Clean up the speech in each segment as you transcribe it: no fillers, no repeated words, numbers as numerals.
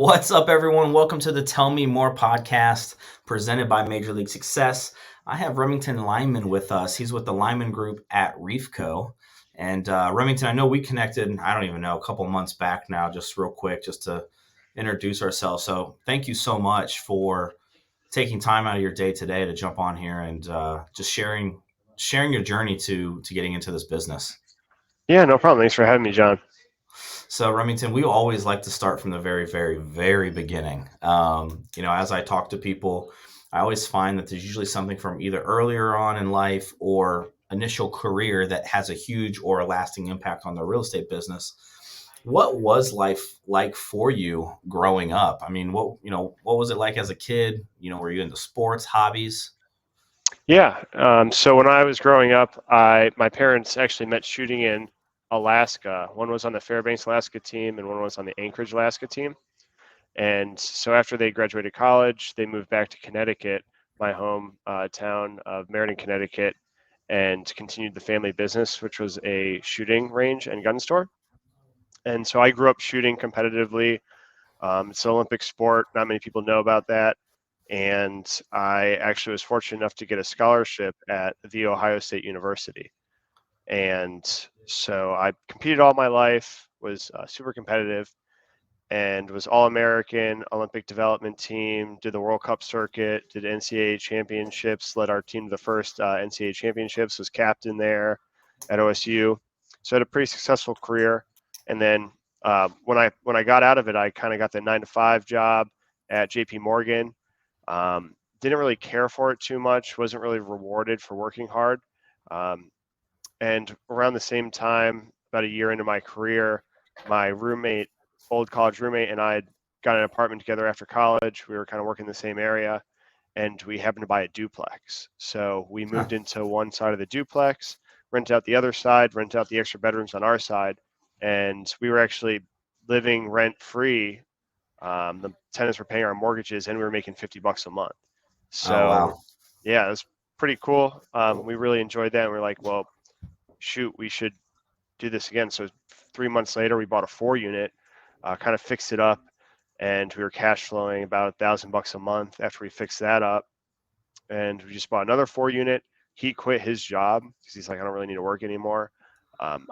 What's up, everyone? Welcome to the Tell Me More podcast presented by Major League Success. I have Remington Lyman with us. He's with the Lyman Group at Reafco. And Remington, I know we connected, I don't even know, a couple months back now, just real quick, just to introduce ourselves. So thank you so much for taking time out of your day today to jump on here and just sharing your journey to getting into this business. Yeah, no problem. Thanks for having me, John. So Remington, we always like to start from the very, very, very beginning. As I talk to people, I always find that there's usually something from either earlier on in life or initial career that has a huge or a lasting impact on the real estate business. What was life like for you growing up? I mean, what was it like as a kid? Were you into sports, hobbies? Yeah. So when I was growing up, my parents actually met shooting in Alaska. One was on the Fairbanks, Alaska team, and one was on the Anchorage, Alaska team. And so after they graduated college, they moved back to Connecticut, my home town of Meriden, Connecticut, and continued the family business, which was a shooting range and gun store. And so I grew up shooting competitively. It's an Olympic sport. Not many people know about that. And I actually was fortunate enough to get a scholarship at the Ohio State University. And so I competed all my life, was super competitive, and was All-American, Olympic development team, did the World Cup circuit, did NCAA championships, led our team to the first NCAA championships, was captain there at OSU. So I had a pretty successful career. And then when I got out of it, I kind of got the 9-to-5 job at JP Morgan. Didn't really care for it too much, wasn't really rewarded for working hard. Um, and around the same time, about a year into my career, my roommate, old college roommate, and I had got an apartment together after college. We were kind of working in the same area, and we happened to buy a duplex. So we Huh. moved into one side of the duplex, rented out the other side, rented out the extra bedrooms on our side, and we were actually living rent free. The tenants were paying our mortgages, and we were making $50 a month. Oh, So wow. yeah, it was pretty cool. We really enjoyed that, and we are like, well, shoot, we should do this again. So 3 months later, we bought a 4 unit, kind of fixed it up, and we were cash flowing about $1,000 a month after we fixed that up. And we just bought another 4 unit. He quit his job because he's like, I don't really need to work anymore.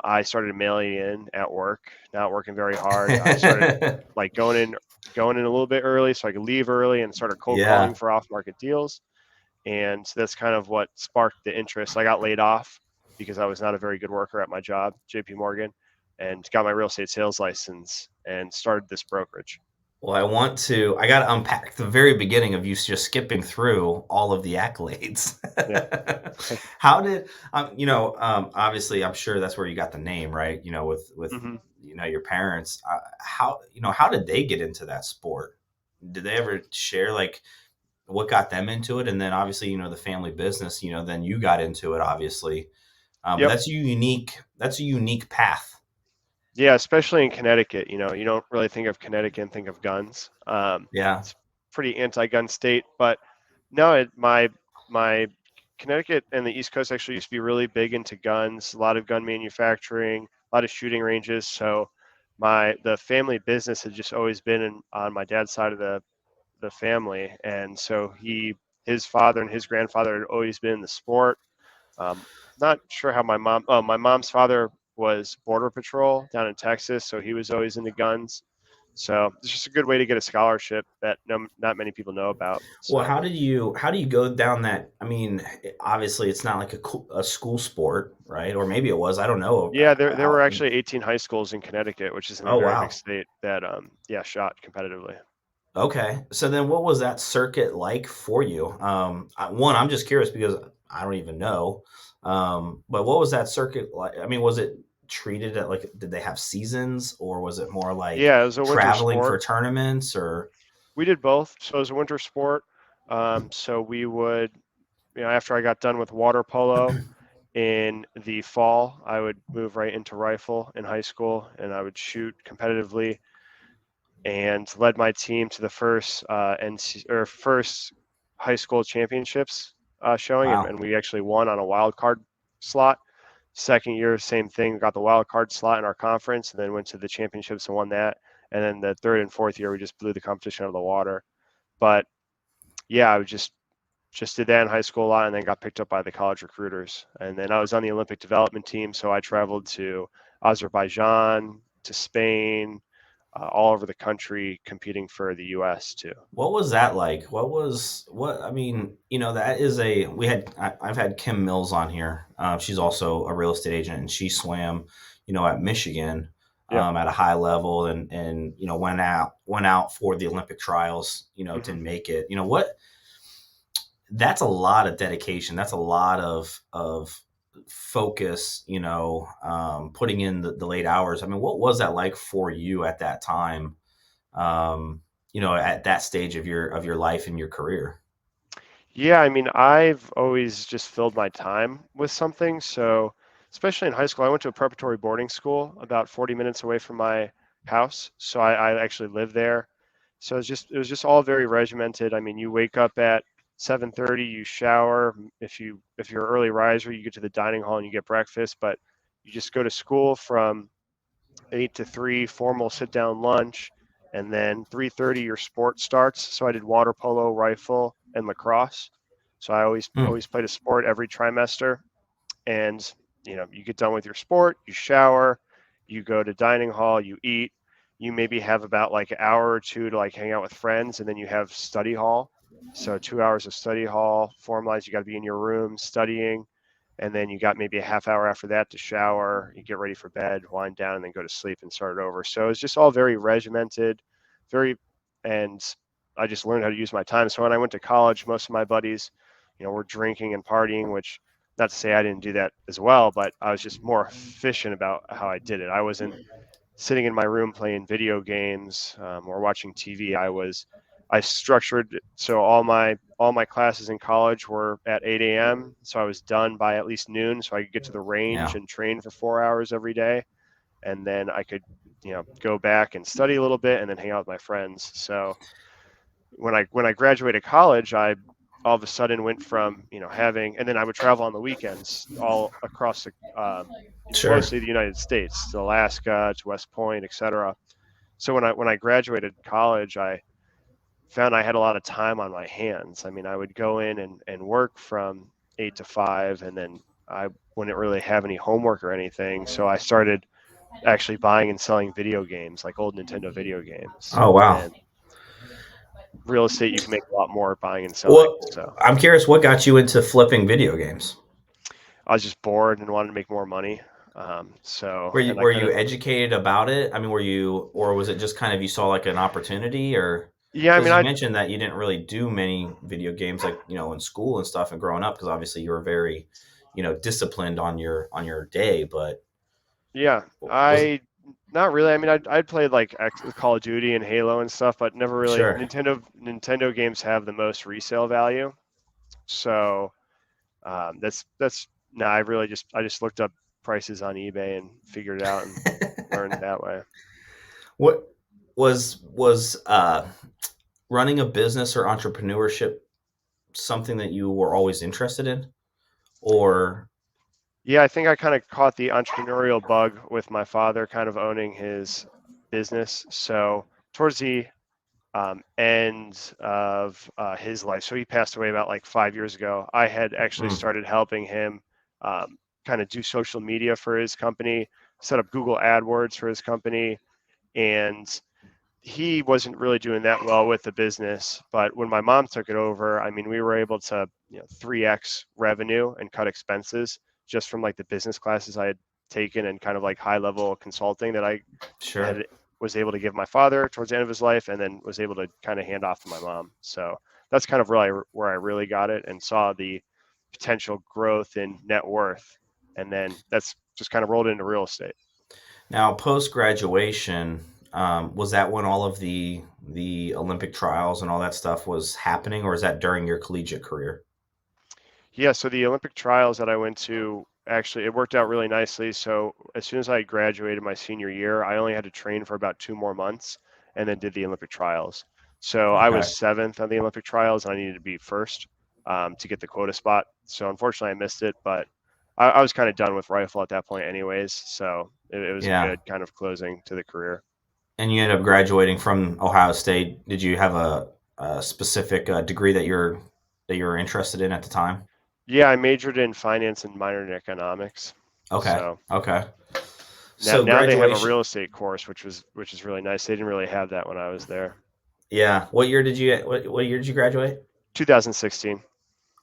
I started mailing in at work, not working very hard. I started like going in a little bit early so I could leave early and started cold Yeah. calling for off market deals. And that's kind of what sparked the interest. I got laid off because I was not a very good worker at my job, JP Morgan, and got my real estate sales license and started this brokerage. Well, I got to unpack the very beginning of you just skipping through all of the accolades. Yeah. How did, obviously, I'm sure that's where you got the name, right? With hmm your parents. How did they get into that sport? Did they ever share like what got them into it? And then obviously, the family business, then you got into it, obviously. But Yep. that's a unique path. Yeah, especially in Connecticut. You don't really think of Connecticut and think of guns. Yeah. It's pretty anti-gun state, but no, my Connecticut and the East Coast actually used to be really big into guns. A lot of gun manufacturing, a lot of shooting ranges. So the family business had just always been on my dad's side of the family, and so his father and his grandfather had always been in the sport. Um, Not sure how my mom's father was border patrol down in Texas, so he was always into guns. So it's just a good way to get a scholarship that not many people know about. Well, So how do you go down that? I mean, obviously, it's not like a school sport, right? Or maybe it was. I don't know. yeah, there were actually 18 high schools in Connecticut, which isn't a Oh, very big wow. state that shot competitively. Okay. So then, what was that circuit like for you? One, I'm just curious because I don't even know. But what was that circuit like? I mean, was it treated at like? Did they have seasons, or was it more like Yeah, it was a winter traveling for sport. tournaments? Or We did both. So it was a winter sport. So we would, after I got done with water polo, in the fall, I would move right into rifle in high school, and I would shoot competitively, and led my team to the first high school championships showing, and, wow. and we actually won on a wild card slot. Second year, same thing, got the wild card slot in our conference, and then went to the championships and won that. And then the third and fourth year, we just blew the competition out of the water. But yeah, I was just did that in high school a lot, and then got picked up by the college recruiters. And then I was on the Olympic development team, so I traveled to Azerbaijan, to Spain, all over the country, competing for the U.S. too. What was that like? I mean, that is I've had Kim Mills on here. She's also a real estate agent, and she swam, at Michigan, Yeah. at a high level, and went out for the Olympic trials, Hmm. didn't make it. That's a lot of dedication. That's a lot of focus, putting in the late hours. I mean, what was that like for you at that time? At that stage of your life and your career. Yeah, I mean, I've always just filled my time with something. So, especially in high school, I went to a preparatory boarding school about 40 minutes away from my house. So I actually lived there. So it was just all very regimented. I mean, you wake up at 7:30, you shower. If you're an early riser, you get to the dining hall and you get breakfast, but you just go to school from 8 to 3, formal sit down lunch, and then 3:30 your sport starts. So I did water polo, rifle, and lacrosse. So I always Hmm. always played a sport every trimester, and you get done with your sport, you shower, you go to dining hall, you eat, you maybe have about like an hour or two to like hang out with friends, and then you have study hall. So 2 hours of study hall, formalized, you got to be in your room studying, and then you got maybe a half hour after that to shower, you get ready for bed, wind down, and then go to sleep and start it over. So it's just all very regimented, very, and I just learned how to use my time. So when I went to college, most of my buddies, were drinking and partying, which, not to say I didn't do that as well, but I was just more efficient about how I did it. I wasn't sitting in my room playing video games, or watching TV. I structured so all my classes in college were at 8 a.m. So I was done by at least noon, so I could get to the range Yeah. and train for 4 hours every day, and then I could go back and study a little bit and then hang out with my friends. So when I graduated college, I all of a sudden went from having, and then I would travel on the weekends all across Sure. mostly the United States, to Alaska, to West Point, etc. So when I graduated college, I found I had a lot of time on my hands. I mean, I would go in and work from 8 to 5, and then I wouldn't really have any homework or anything. So I started actually buying and selling video games, like old Nintendo video games. Oh wow. And real estate, you can make a lot more buying and selling. What So I'm curious, what got you into flipping video games? I was just bored and wanted to make more money. Were you And I were kind you of, educated about it? I mean, or was it just kind of you saw like an opportunity, or yeah, I because mean, you I, mentioned that you didn't really do many video games like in school and stuff and growing up because obviously you were very disciplined on your day, but yeah, was it not really. I mean, I'd played like Call of Duty and Halo and stuff, but never really. sure. Nintendo games have the most resale value. So that's no, I just looked up prices on eBay and figured it out and learned that way. What was running a business or entrepreneurship something that you were always interested in? Or Yeah, I think I kind of caught the entrepreneurial bug with my father kind of owning his business. So towards the end of his life, so he passed away about like 5 years ago. I had actually mm, started helping him kind of do social media for his company, set up Google AdWords for his company, and he wasn't really doing that well with the business. But when my mom took it over, I mean, we were able to 3x revenue and cut expenses just from like the business classes I had taken and kind of like high level consulting that I sure. had was able to give my father towards the end of his life, and then was able to kind of hand off to my mom. So that's kind of where I really got it and saw the potential growth in net worth, and then that's just kind of rolled into real estate. Now, post graduation, was that when all of the Olympic trials and all that stuff was happening, or is that during your collegiate career? Yeah, so the Olympic trials that I went to, actually it worked out really nicely. So as soon as I graduated my senior year, I only had to train for about 2 more months and then did the Olympic trials. So I was Okay. seventh on the Olympic trials and I needed to be first to get the quota spot. So unfortunately I missed it, but I was kind of done with rifle at that point anyways. So it was a Yeah. good kind of closing to the career. And you ended up graduating from Ohio State. Did you have a specific degree that you were interested in at the time? Yeah, I majored in finance and minored in economics. Okay. So Okay. now So now they have a graduation. real estate course, which is really nice. They didn't really have that when I was there. Yeah. What year did you graduate? 2016.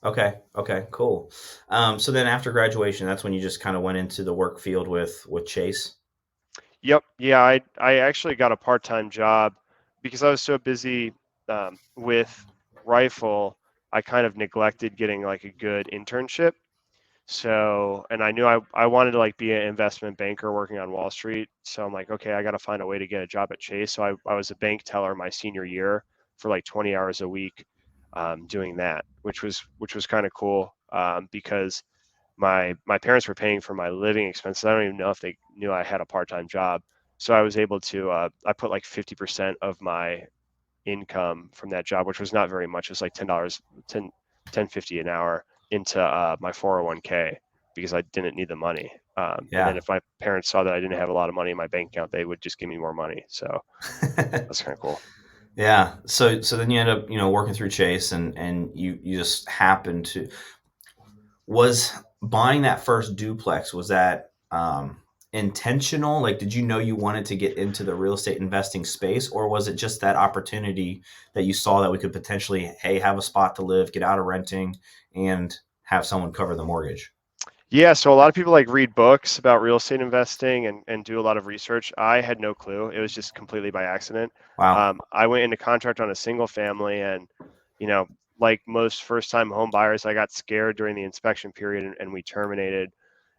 Okay. Okay. Cool. So then after graduation, that's when you just kind of went into the work field with Chase. Yep. Yeah, I actually got a part-time job because I was so busy with Rifle. I kind of neglected getting like a good internship. So, and I knew I wanted to like be an investment banker working on Wall Street. So I'm like, okay, I got to find a way to get a job at Chase. So I was a bank teller my senior year for like 20 hours a week, doing that, which was kind of cool, because my parents were paying for my living expenses. I don't even know if they knew I had a part-time job. So I was able to, I put like 50% of my income from that job, which was not very much. It was like $10, 10.50 an hour into my 401k because I didn't need the money. And then Yeah. if my parents saw that I didn't have a lot of money in my bank account, they would just give me more money. So that's kind of cool. Yeah. So then you end up working through Chase, and you just happened to was buying that first duplex. Was that intentional? Like, did you know you wanted to get into the real estate investing space, or was it just that opportunity that you saw that we could potentially, hey, have a spot to live, get out of renting, and have someone cover the mortgage? Yeah, so a lot of people like read books about real estate investing and do a lot of research. I had no clue. It was just completely by accident. Wow. I went into contract on a single family, and you know, like most first-time home buyers, I got scared during the inspection period, and we terminated.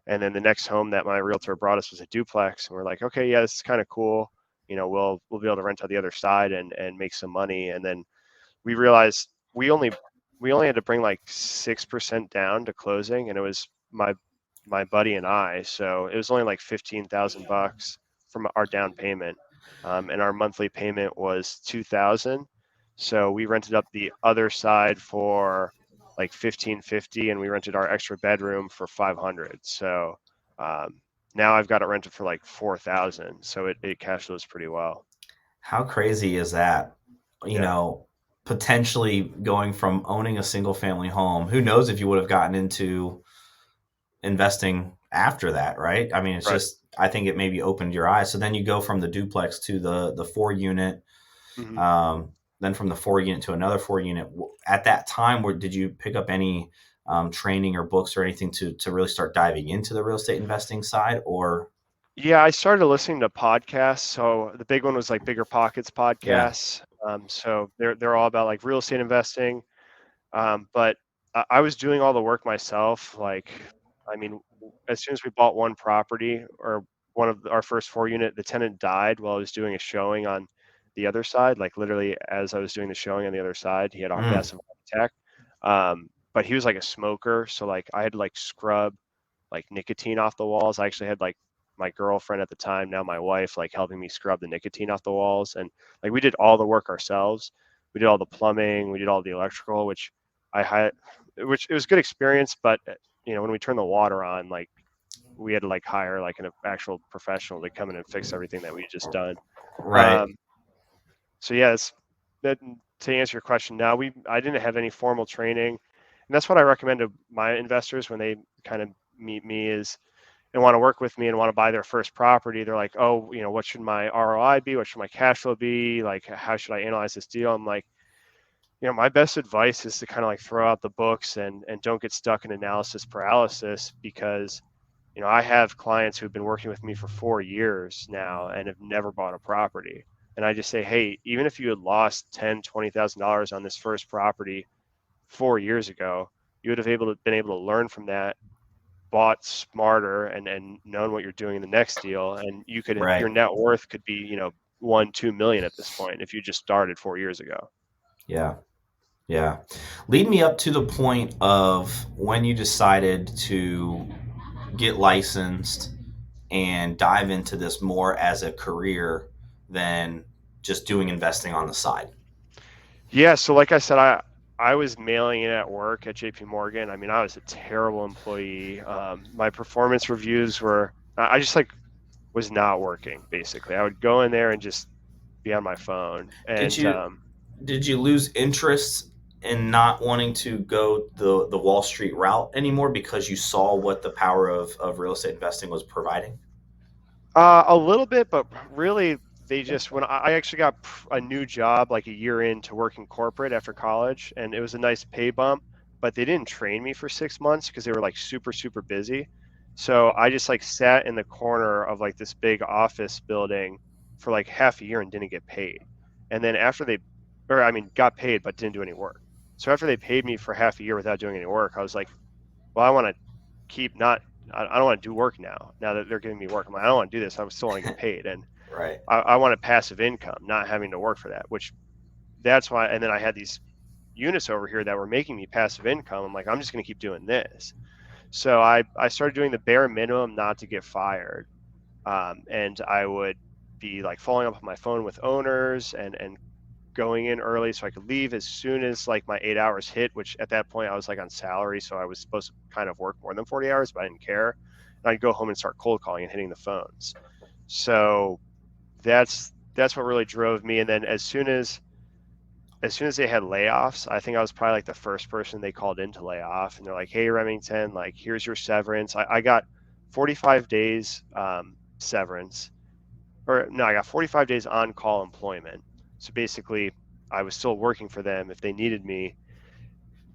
And then the next home that my realtor brought us was a duplex, and we're like, okay, yeah, this is kind of cool. We'll be able to rent out the other side and make some money. And then we realized we only had to bring like 6% down to closing, and it was my buddy and I. So it was only like $15,000 from our down payment, and our monthly payment was 2,000. So we rented up the other side for like 1,550, and we rented our extra bedroom for 500. So um, now I've got it rented for like 4,000. So it cash flows pretty well. How crazy is that? You Yeah. know, potentially going from owning a single family home, who knows if you would have gotten into investing after that, right? I mean, it's Right. just I think it maybe opened your eyes. So then you go from the duplex to the 4 unit, Mhm. um, then from the 4 unit to another 4 unit. At that time, where did you pick up any training or books or anything to really start diving into the real estate investing side? Or Yeah, I started listening to podcasts. So the big one was like Bigger Pockets yeah, podcasts. So they're all about like real estate investing. But I was doing all the work myself. Like, I mean, as soon as we bought one property or one of our first 4 unit, the tenant died while I was doing a showing on the other side. Like literally, as I was doing the showing on the other side, he had a mm, massive heart attack. But he was like a smoker, so like I had to like scrub like nicotine off the walls. I actually had like my girlfriend at the time, now my wife, like helping me scrub the nicotine off the walls, and like we did all the work ourselves. We did all the plumbing, we did all the electrical, I had, which it was a good experience. But when we turned the water on, like we had to like hire like an actual professional to come in and fix everything that we had just done. right. Um, so yeah, that to answer your question. Now I didn't have any formal training, and that's what I recommend to my investors when they kind of meet me is and want to work with me and want to buy their first property. They're like, oh, what should my ROI be? What should my cash flow be? Like, how should I analyze this deal? I'm like, my best advice is to kind of like throw out the books and don't get stuck in analysis paralysis, because I have clients who've been working with me for 4 years now and have never bought a property. And I just say, hey, even if you had lost $10,000, $20,000 on this first property 4 years ago, you would have been able to learn from that, bought smarter, and known what you're doing in the next deal, and your Right. net worth could be 1-2 million at this point if you just started 4 years ago. Yeah. Yeah. Lead me up to the point of when you decided to get licensed and dive into this more as a career than just doing investing on the side. Yeah, so like I said, I was mailing in at work at JP Morgan. I mean, I was a terrible employee. My performance reviews were, I just like was not working basically. I would go in there and just be on my phone. Did And you did you lose interest in not wanting to go the Wall Street route anymore because you saw what the power of real estate investing was providing? A little bit, but really, they just when I actually got a new job like a year into working corporate after college, and it was a nice pay bump, but they didn't train me for 6 months because they were like super, super busy. So I just like sat in the corner of like this big office building for like half a year and didn't get paid. And then after they, or I mean, got paid but didn't do any work. So after they paid me for half a year without doing any work, I was like, well, I want to keep not I don't want to do work now that they're giving me work. I'm like, I don't want to do this. I still want to get paid. And Right. I want a passive income, not having to work for that, which that's why. And then I had these units over here that were making me passive income. I'm like, I'm just going to keep doing this. So I started doing the bare minimum not to get fired. And I would be like following up on my phone with owners and going in early so I could leave as soon as like my 8 hours hit, which at that point I was like on salary. So I was supposed to kind of work more than 40 hours, but I didn't care. And I'd go home and start cold calling and hitting the phones. So that's what really drove me. And then as soon as they had layoffs, I think I was probably like the first person they called in to lay off. And they're like, hey, Remington, like, here's your severance. I got 45 days severance, or no, I got 45 days on call employment. So basically, I was still working for them. If they needed me,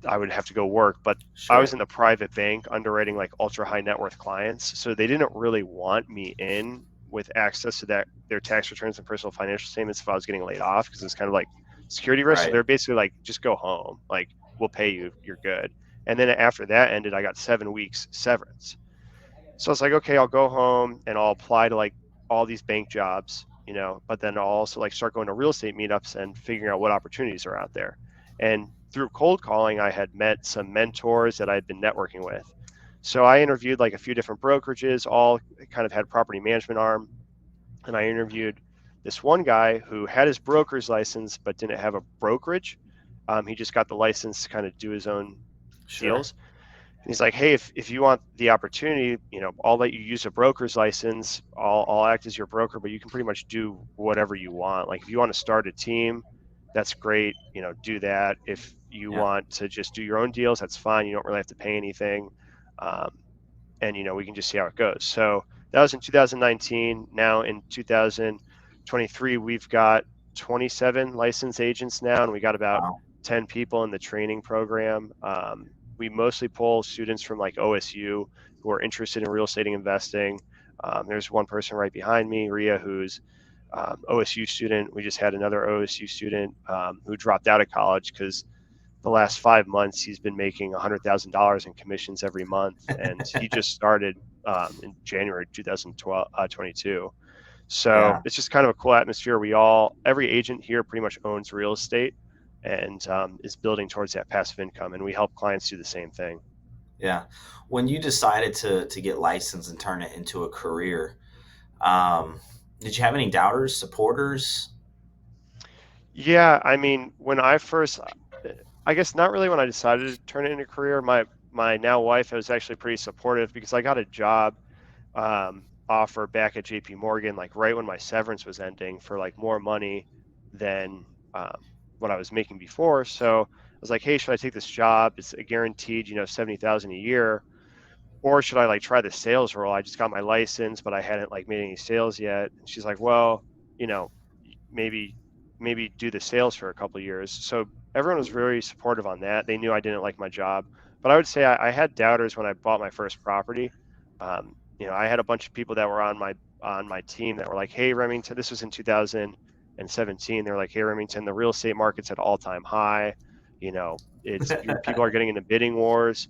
I would have to go work. But I was Sure. in the private bank underwriting like ultra high net worth clients. So they didn't really want me in with access to their tax returns and personal financial statements if I was getting laid off because it's kind of like security risk. So Right. they're basically like, just go home. Like, we'll pay you. You're good. And then after that ended, I got 7 weeks severance. So it's like, okay, I'll go home and I'll apply to like all these bank jobs, but then I'll also like start going to real estate meetups and figuring out what opportunities are out there. And through cold calling, I had met some mentors that I had been networking with. So I interviewed like a few different brokerages, all kind of had property management arm. And I interviewed this one guy who had his broker's license but didn't have a brokerage. He just got the license to kind of do his own Sure. deals. And he's like, hey, if you want the opportunity, I'll let you use a broker's license. I'll act as your broker, but you can pretty much do whatever you want. Like if you want to start a team, that's great. Do that. If you Yeah. want to just do your own deals, that's fine. You don't really have to pay anything. Um, and we can just see how it goes. So that was in 2019. Now in 2023, we've got 27 licensed agents now, and we got about Wow. 10 people in the training program. We mostly pull students from like OSU who are interested in real estate investing. There's one person right behind me, Ria, who's OSU student. We just had another OSU student who dropped out of college because the last 5 months he's been making $100,000 in commissions every month, and he just started in January 2022. So Yeah. it's just kind of a cool atmosphere. Every agent here pretty much owns real estate and is building towards that passive income, and we help clients do the same thing. Yeah. When you decided to get licensed and turn it into a career, um, did you have any doubters, supporters? Yeah, I mean, I guess not really when I decided to turn it into a career. My now wife was actually pretty supportive because I got a job offer back at JP Morgan, like right when my severance was ending for like more money than what I was making before. So I was like, hey, should I take this job? It's a guaranteed, 70,000 a year. Or should I like try the sales role? I just got my license, but I hadn't like made any sales yet. And she's like, well, you know, maybe do the sales for a couple of years. So everyone was very supportive on that. They knew I didn't like my job, but I would say I had doubters when I bought my first property. I had a bunch of people that were on my team that were like, "Hey, Remington," this was in 2017. They were like, "Hey, Remington, the real estate market's at all-time high. It's your people are getting into bidding wars.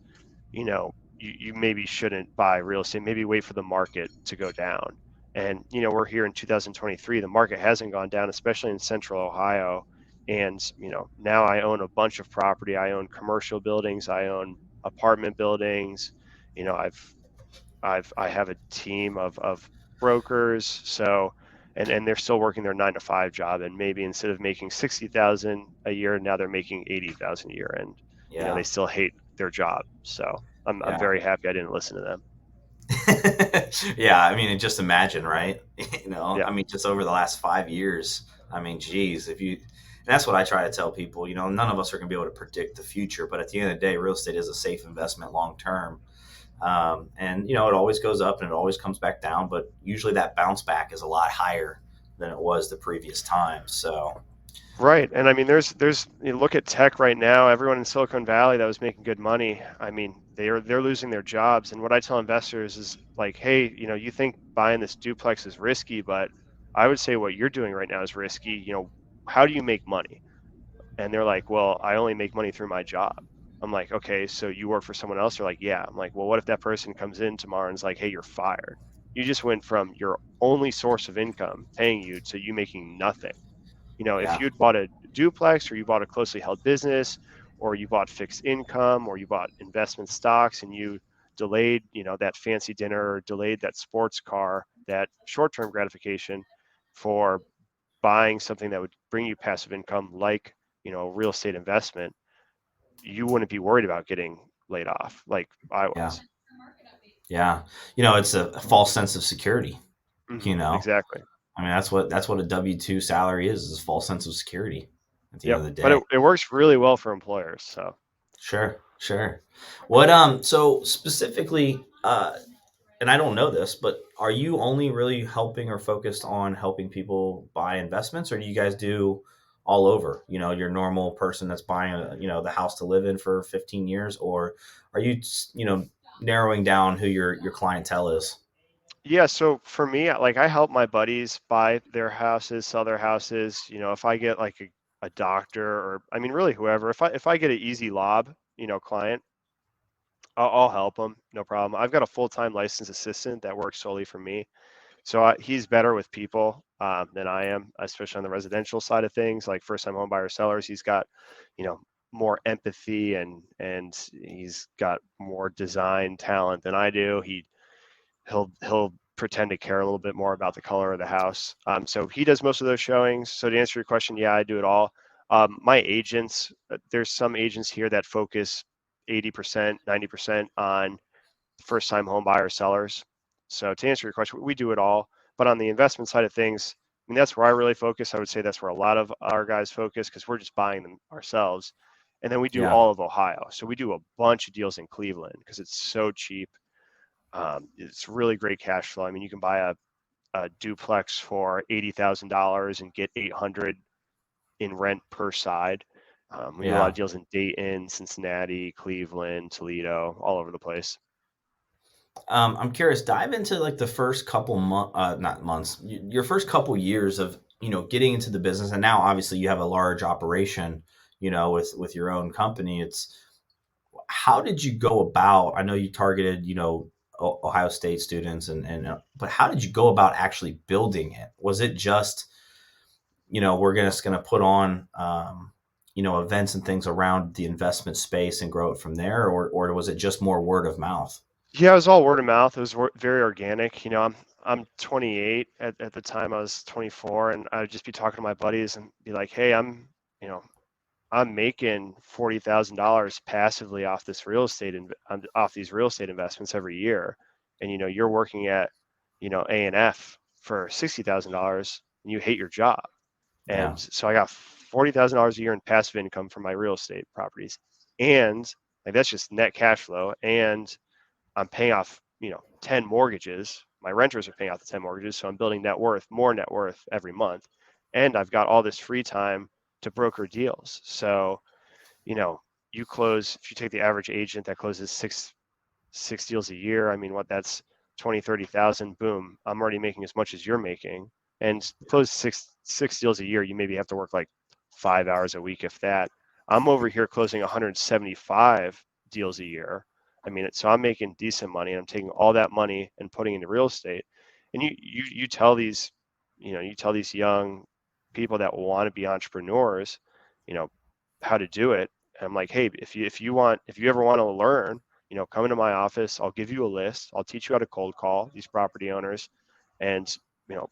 You maybe shouldn't buy real estate. Maybe wait for the market to go down." And we're here in 2023. The market hasn't gone down, especially in Central Ohio. And now I own a bunch of property. I own commercial buildings. I own apartment buildings. You know, I have a team of brokers. So, and they're still working their 9 to 5 job. And maybe instead of making 60,000 a year, now they're making 80,000 a year. And they Yeah. still hate their job. So I'm Yeah. very happy I didn't listen to them. Yeah. I mean, just imagine, right? Yeah. I mean, just over the last 5 years, I mean, geez, if you, and that's what I try to tell people. None of us are going to be able to predict the future, but at the end of the day, real estate is a safe investment long term. And it always goes up and it always comes back down, but usually that bounce back is a lot higher than it was the previous time. So Right. And I mean, there's you look at tech right now, everyone in Silicon Valley that was making good money, I mean, they're losing their jobs. And what I tell investors is like, hey, you think buying this duplex is risky, but I would say what you're doing right now is risky. How do you make money? And they're like, well, I only make money through my job. I'm like, okay, so you work for someone else? They're like, yeah. I'm like, well, what if that person comes in tomorrow and is like, hey, you're fired? You just went from your only source of income paying you to you making nothing. If yeah, you'd bought a duplex or you bought a closely held business or you bought fixed income or you bought investment stocks and you delayed, that fancy dinner or delayed that sports car, that short-term gratification for buying something that would bring you passive income like, real estate investment, you wouldn't be worried about getting laid off like I yeah, was. yeah. It's a false sense of security. You know, Exactly. I mean, that's what a W-2 salary is a false sense of security at the end Yep. of the But day. it works really well for employers. So Sure, sure. So specifically, and I don't know this, but are you only really helping or focused on helping people buy investments, or do you guys do all over? Your normal person that's buying the house to live in for 15 years, or are you narrowing down who your clientele is? yeah, so for me, like I help my buddies buy their houses, sell their houses. If I get like a doctor or I mean really whoever, if I get an easy lob, client, I'll help them, no problem. I've got a full-time licensed assistant that works solely for me. So he's better with people than I am, especially on the residential side of things, like first-time home buyer sellers. He's got, you know, more empathy and he's got more design talent than I do. He'll pretend to care a little bit more about the color of the house. So he does most of those showings. So to answer your question, yeah, I do it all. My agents, there's some agents here that focus 80%, 90% on first time home buyer sellers. So to answer your question, we do it all. But on the investment side of things, I mean, that's where I really focus. I would say that's where a lot of our guys focus because we're just buying them ourselves. And then we do Yeah, all of Ohio. So we do a bunch of deals in Cleveland because it's so cheap. It's really great cash flow. I mean, you can buy a duplex for $80,000 and get 800 in rent per side. We do a lot yeah. of deals in Dayton, Cincinnati, Cleveland, Toledo, all over the place. I'm curious. Dive into like the first couple not months, your first couple years of getting into the business, and now obviously you have a large operation. With your own company. It's how did you go about? I know you targeted Ohio State students, and but how did you go about actually building it? Was it just we're gonna put on events and things around the investment space and grow it from there, or was it just more word of mouth? Yeah, it was all word of mouth. It was very organic. I'm 28 at the time. I was 24, and I'd just be talking to my buddies and be like, "Hey, you know, I'm making $40,000 passively off this real estate and off these real estate investments every year, and you're working at A&F for $60,000, and you hate your job." Yeah, And so I got $40,000 a year in passive income from my real estate properties, and like that's just net cash flow, and I'm paying off, 10 mortgages. My renters are paying off the 10 mortgages. So I'm building net worth, more net worth every month. And I've got all this free time to broker deals. So, you know, you close, if you take the average agent that closes six deals a year, I mean, what that's 20, 30,000, boom, I'm already making as much as you're making. And close six deals a year, you maybe have to work like 5 hours a week, if that. I'm over here closing 175 deals a year. I mean, so I'm making decent money and I'm taking all that money and putting into real estate. And you tell these, you tell these young people that want to be entrepreneurs, you know, how to do it. And I'm like, hey, if you ever want to learn, come into my office. I'll give you a list. I'll teach you how to cold call these property owners, and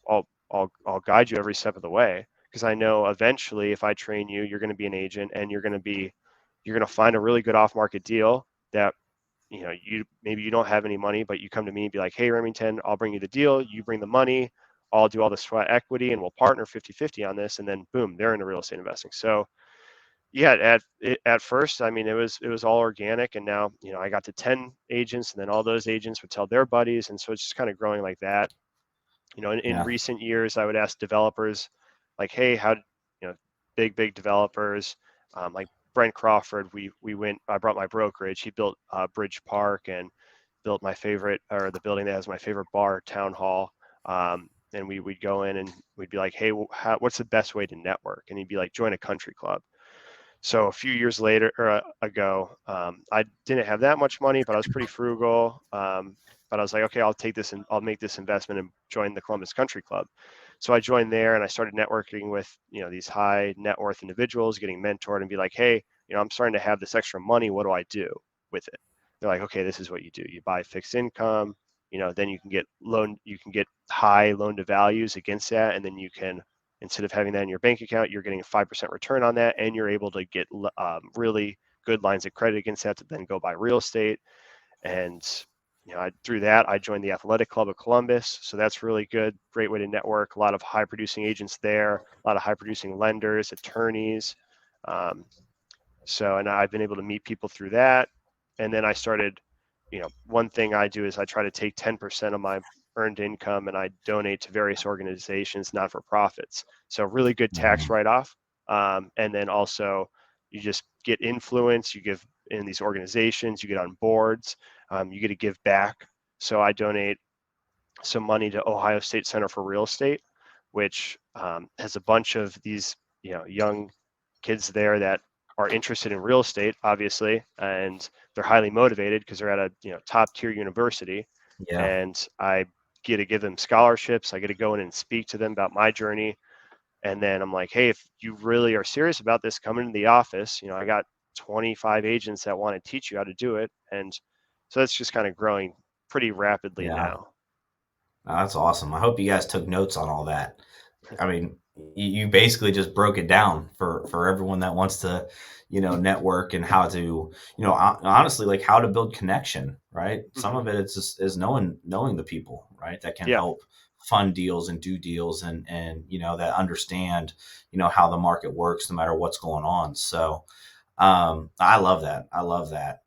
I'll guide you every step of the way because I know eventually if I train you, you're going to be an agent and you're going to find a really good off market deal that you maybe you don't have any money, but you come to me and be like, hey Remington, I'll bring you the deal. You bring the money. I'll do all the sweat equity and we'll partner 50-50 on this. And then boom, they're into real estate investing. So yeah, at first, I mean, it was all organic, and now, I got to 10 agents, and then all those agents would tell their buddies, and so it's just kind of growing like that. In Yeah. recent years, I would ask developers, like, hey, how, big developers, like Brent Crawford, I brought my brokerage. He built Bridge Park and built my favorite, or the building that has my favorite bar, Town Hall. And we'd go in and we'd be like, hey, what's the best way to network? And he'd be like, join a country club. So a few years later or ago, I didn't have that much money, but I was pretty frugal. But I was like, okay, I'll take this and I'll make this investment and join the Columbus Country Club. So I joined there and I started networking with, these high net worth individuals, getting mentored and be like, hey, I'm starting to have this extra money. What do I do with it? They're like, okay, this is what you do. You buy fixed income, then you can get high loan to values against that. And then you can, instead of having that in your bank account, you're getting a 5% return on that, and you're able to get really good lines of credit against that to then go buy real estate. And through that, I joined the Athletic Club of Columbus. So that's really good, great way to network. A lot of high producing agents there, a lot of high producing lenders, attorneys. Um, and I've been able to meet people through that. And then I started, one thing I do is I try to take 10% of my earned income and I donate to various organizations, not for profits. So really good tax Mhm. write-off. And then also you just get influence, you give in these organizations, you get on boards, you get to give back. So I donate some money to Ohio State Center for Real Estate, which has a bunch of these, young kids there that are interested in real estate, obviously, and they're highly motivated because they're at a top tier university, Yeah. and I get to give them scholarships. I get to go in and speak to them about my journey, and then I'm like, hey, if you really are serious about this, come into the office. I got 25 agents that want to teach you how to do it, and so that's just kind of growing pretty rapidly Yeah. now. That's awesome. I hope you guys took notes on all that. I mean, you basically just broke it down for everyone that wants to, network and how to, honestly, like how to build connection, right? Some Hmm. of it is just is knowing the people, right, that can Yeah. help fund deals and do deals and that understand, how the market works no matter what's going on. So, I love that. I love that.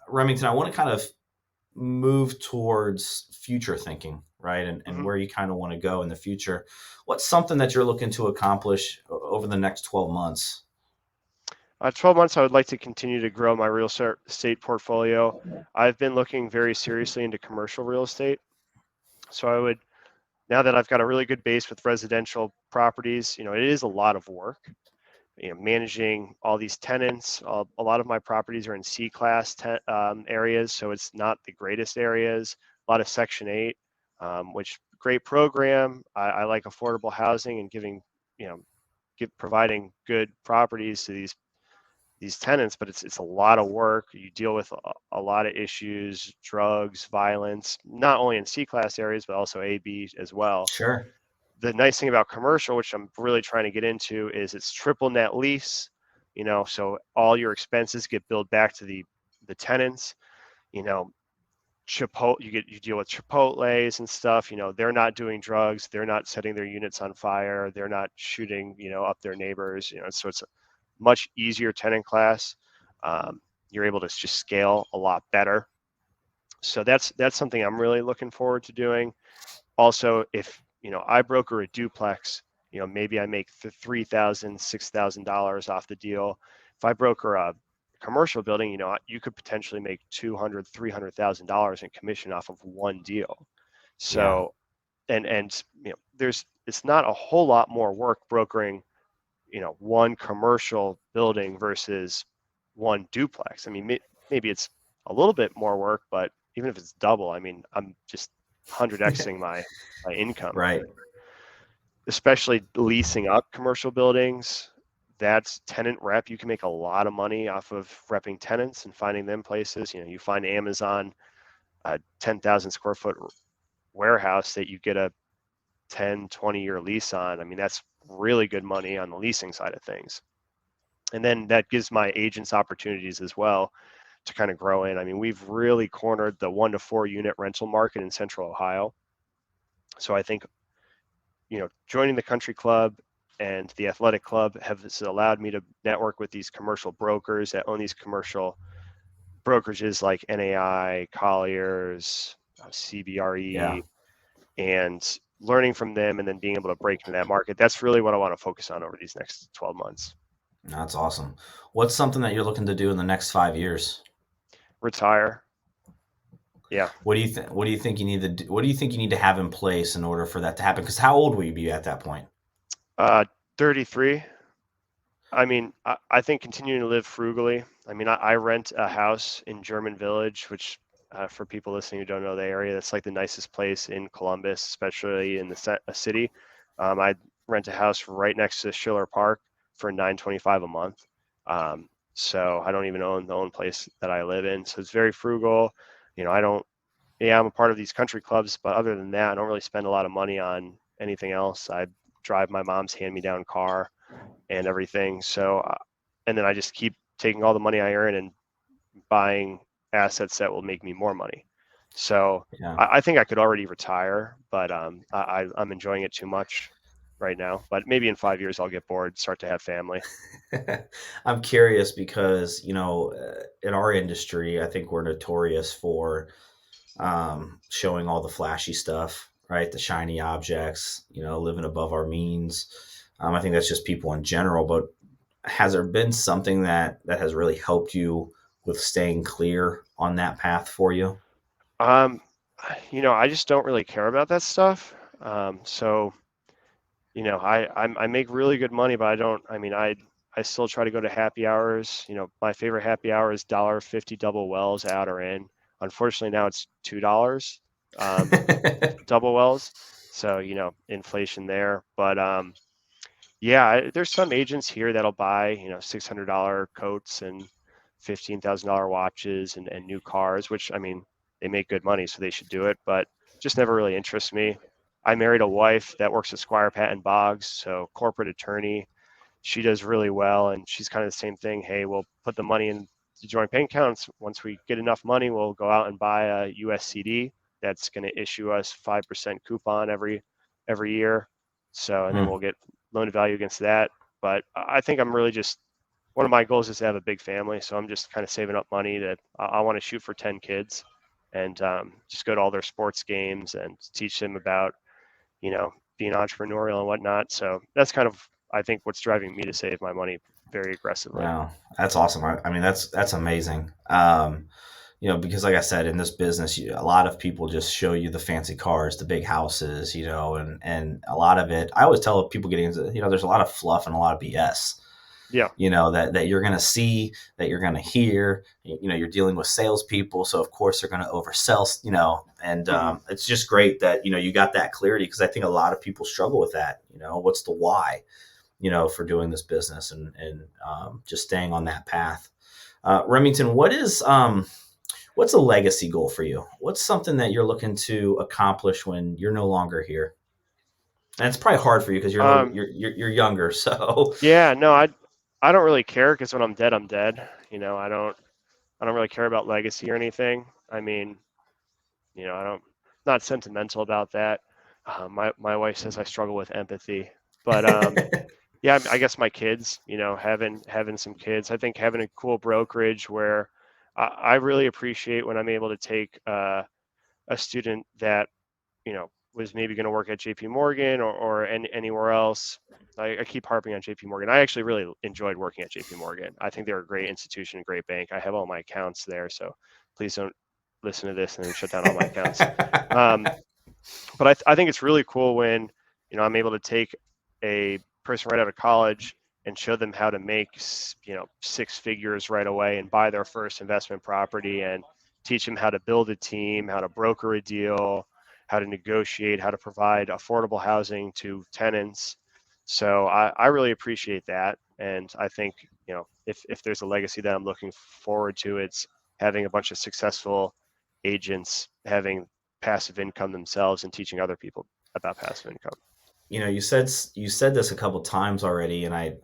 Remington, I want to kind of move towards future thinking, right? And Hmm. where you kind of want to go in the future. What's something that you're looking to accomplish over the next 12 months? 12 months, I would like to continue to grow my real estate portfolio. I've been looking very seriously into commercial real estate. So I would, now that I've got a really good base with residential properties, it is a lot of work, managing all these tenants. A lot of my properties are in C-class areas, so it's not the greatest areas. A lot of Section 8, which great program. I like affordable housing and giving, providing good properties to these tenants, but it's a lot of work. You deal with a lot of issues, drugs, violence, not only in C-class areas, but also A, B as well. Sure. The nice thing about commercial, which I'm really trying to get into, is it's triple net lease, so all your expenses get billed back to the tenants. You know, Chipotle, you deal with Chipotle's and stuff. They're not doing drugs, they're not setting their units on fire, they're not shooting, up their neighbors. So it's a much easier tenant class. You're able to just scale a lot better. So that's something I'm really looking forward to doing. Also, if I broker a duplex, maybe I make $3,000, $6,000 off the deal. If I broker a commercial building, you could potentially make $200,000, $300,000 in commission off of one deal. Yeah. So, and it's not a whole lot more work brokering, one commercial building versus one duplex. I mean, maybe it's a little bit more work, but even if it's double, I mean, I'm just 100xing my income, Right. especially leasing up commercial buildings. That's tenant rep. You can make a lot of money off of repping tenants and finding them places. You find Amazon a 10,000 square foot warehouse that you get a 10, 20-year lease on. I mean, that's really good money on the leasing side of things. And then that gives my agents opportunities as well to kind of grow in. I mean, we've really cornered the 1 to 4 unit rental market in central Ohio. So I think joining the country club and the athletic club has allowed me to network with these commercial brokers that own these commercial brokerages like NAI, Colliers, Yeah, CBRE, and learning from them and then being able to break into that market. That's really what I want to focus on over these next 12 months. that's awesome. What's something that you're looking to do in the next 5 years? Retire. Yeah. What do you think? What do you think you need to do? What do you think you need to have in place in order for that to happen? Because how old will you be at that point? 33. I mean, I think continuing to live frugally. I mean, I rent a house in German Village, which for people listening who don't know the area, that's like the nicest place in Columbus, especially in the city. I rent a house right next to Schiller Park for $9.25 a month. So I don't even own the own place that I live in. So it's very frugal. I don't. Yeah, I'm a part of these country clubs, but other than that, I don't really spend a lot of money on anything else. I drive my mom's hand-me-down car and everything. So, and then I just keep taking all the money I earn and buying assets that will make me more money. So Yeah. I think I could already retire, but I'm enjoying it too much right now. But maybe in 5 years I'll get bored, start to have family. I'm curious because, in our industry, I think we're notorious for showing all the flashy stuff, right? The shiny objects, living above our means. I think that's just people in general. But has there been something that has really helped you with staying clear on that path for you? Um, I just don't really care about that stuff. So I make really good money, but I don't. I mean, I still try to go to happy hours. My favorite happy hour is $1.50 double wells out or in. Unfortunately, now it's $2 double wells. So inflation there. But yeah, there's some agents here that'll buy $600 coats and $15,000 watches and new cars, which I mean they make good money, so they should do it. But just never really interests me. I married a wife that works at Squire Patton Boggs, so corporate attorney. She does really well, and she's kind of the same thing. Hey, we'll put the money in the joint bank accounts. Once we get enough money, we'll go out and buy a USCD that's going to issue us 5% coupon every year. So, and then Hmm. we'll get loan to value against that. But I think I'm really just one of my goals is to have a big family. So I'm just kind of saving up money that I want to shoot for 10 kids and just go to all their sports games and teach them about being entrepreneurial and whatnot. So that's kind of, I think, what's driving me to save my money very aggressively. Wow, that's awesome. I mean, that's amazing. Because like I said, in this business, a lot of people just show you the fancy cars, the big houses, and a lot of it. I always tell people getting into, there's a lot of fluff and a lot of BS. Yeah. That you're going to see, that you're going to hear. You're dealing with salespeople, so of course they're going to oversell. And Hmm. it's just great that you got that clarity because I think a lot of people struggle with that. What's the why? For doing this business and just staying on that path. Remington, what's a legacy goal for you? What's something that you're looking to accomplish when you're no longer here? And it's probably hard for you because you're a little Um, you're younger. So yeah, no, I don't really care because when I'm dead, I'm dead. I don't really care about legacy or anything. I mean, I don't, not sentimental about that. My wife says I struggle with empathy, but yeah, I guess my kids, having some kids. I think having a cool brokerage where I really appreciate when I'm able to take a student that was maybe going to work at JP Morgan or anywhere else. I keep harping on JP Morgan. I actually really enjoyed working at JP Morgan. I think they're a great institution, a great bank. I have all my accounts there, so please don't listen to this and then shut down all my accounts. Um, but I think it's really cool when I'm able to take a person right out of college and show them how to make six figures right away and buy their first investment property and teach them how to build a team, how to broker a deal, how to negotiate, how to provide affordable housing to tenants. So I really appreciate that, and I think if there's a legacy that I'm looking forward to, it's having a bunch of successful agents having passive income themselves and teaching other people about passive income. you said this a couple times already, and I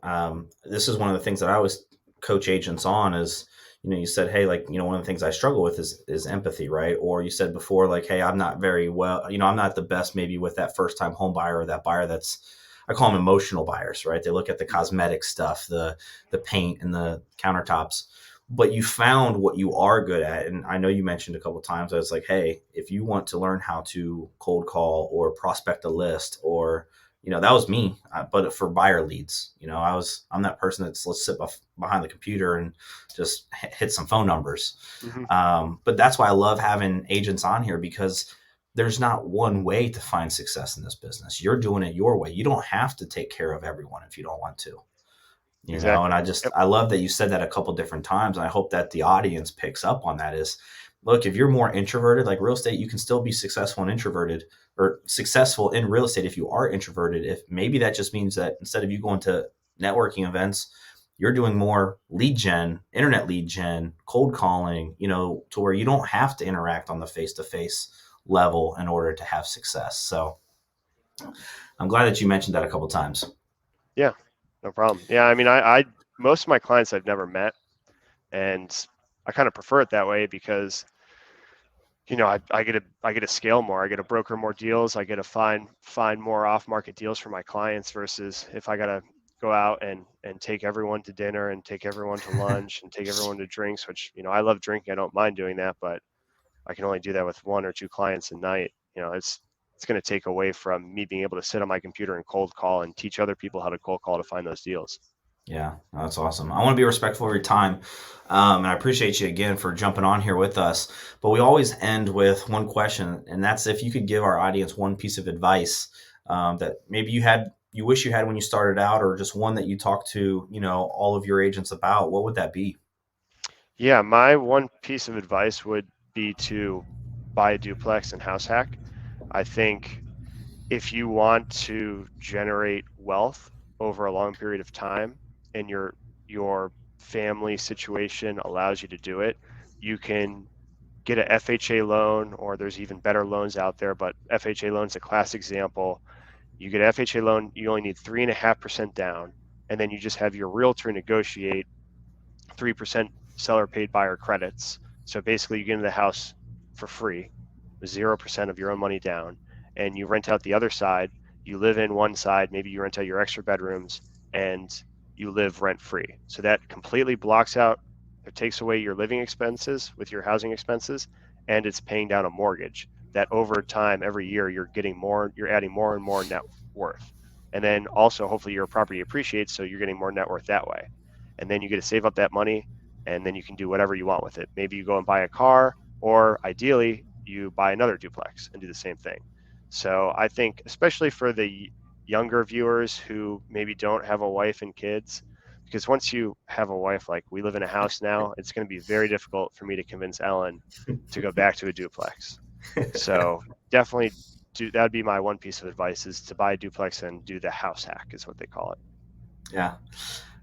this is one of the things that I always coach agents on is you said, hey, like, one of the things I struggle with is empathy, right? Or you said before, like, hey, I'm not very well, I'm not the best maybe with that first time home buyer, or that buyer that's, I call them emotional buyers, right? They look at the cosmetic stuff, the paint and the countertops, but you found what you are good at. And I know you mentioned a couple of times, I was like, hey, if you want to learn how to cold call or prospect a list, or that was me, but for buyer leads, I'm that person that's, let's sit behind the computer and just hit some phone numbers. Hmm. But that's why I love having agents on here, because there's not one way to find success in this business. You're doing it your way. You don't have to take care of everyone if you don't want to. And Exactly. I Yep. I love that you said that a couple different times. And I hope that the audience picks up on that. Is, look, if you're more introverted, like real estate, you can still be successful and introverted, or successful in real estate if you are introverted. If maybe that just means that instead of you going to networking events, you're doing more lead gen, internet lead gen, cold calling, to where you don't have to interact on the face to face level in order to have success. So I'm glad that you mentioned that a couple times. Yeah, no problem. Yeah, I mean, I most of my clients I've never met, and I kind of prefer it that way because I get to scale more. I get to broker more deals. I get to find more off market deals for my clients versus if I got to go out and take everyone to dinner and take everyone to lunch and take everyone to drinks, which I love drinking. I don't mind doing that, but I can only do that with one or two clients a night. It's going to take away from me being able to sit on my computer and cold call and teach other people how to cold call to find those deals. Yeah, that's awesome. I want to be respectful of your time. And I appreciate you again for jumping on here with us. But we always end with one question, and that's if you could give our audience one piece of advice that maybe you wish you had when you started out, or just one that you talked to, all of your agents about. What would that be? Yeah, my one piece of advice would be to buy a duplex and house hack. I think if you want to generate wealth over a long period of time and your family situation allows you to do it, you can get a FHA loan, or there's even better loans out there, but FHA loan's a class example. You get an FHA loan, you only need 3.5% down, and then you just have your realtor negotiate 3% seller paid buyer credits. So basically, you get into the house for free, 0% of your own money down, and you rent out the other side. You live in one side, maybe you rent out your extra bedrooms, and you live rent free. So that completely blocks out or takes away your living expenses with your housing expenses, and it's paying down a mortgage that over time, every year, you're adding more and more net worth. And then also, hopefully, your property appreciates, so you're getting more net worth that way, and then you get to save up that money, and then you can do whatever you want with it. Maybe you go and buy a car, or ideally you buy another duplex and do the same thing. So I think, especially for the younger viewers who maybe don't have a wife and kids, because once you have a wife, like we live in a house now, it's going to be very difficult for me to convince Ellen to go back to a duplex. So definitely do, that'd be my one piece of advice, is to buy a duplex and do the house hack, is what they call it. Yeah.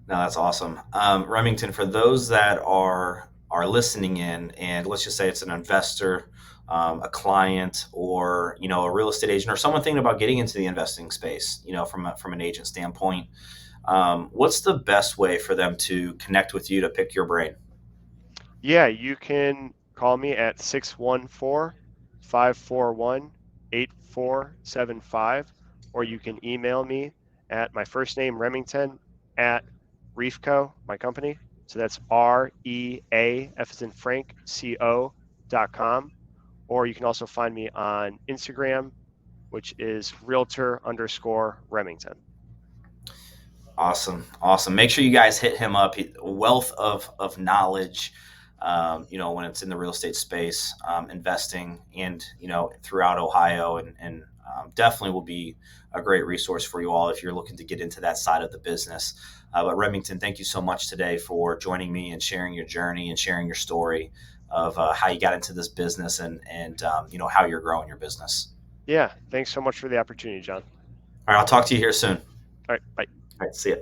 No, that's awesome. Remington, for those that are listening in, and let's just say it's an investor, a client, or a real estate agent, or someone thinking about getting into the investing space, from an agent standpoint, what's the best way for them to connect with you, to pick your brain? Yeah, you can call me at 614-541-8475, or you can email me at my first name, Remington, at Reafco, my company. So that's REAF as in Frank, CO.com. Or you can also find me on Instagram, which is realtor underscore Remington. Awesome, awesome. Make sure you guys hit him up. Wealth of knowledge, when it's in the real estate space, investing, and throughout Ohio, and definitely will be a great resource for you all if you're looking to get into that side of the business. But Remington, thank you so much today for joining me and sharing your journey and sharing your story of how you got into this business, and how you're growing your business. Yeah, thanks so much for the opportunity, John. All right, I'll talk to you here soon. All right, bye. All right, see ya.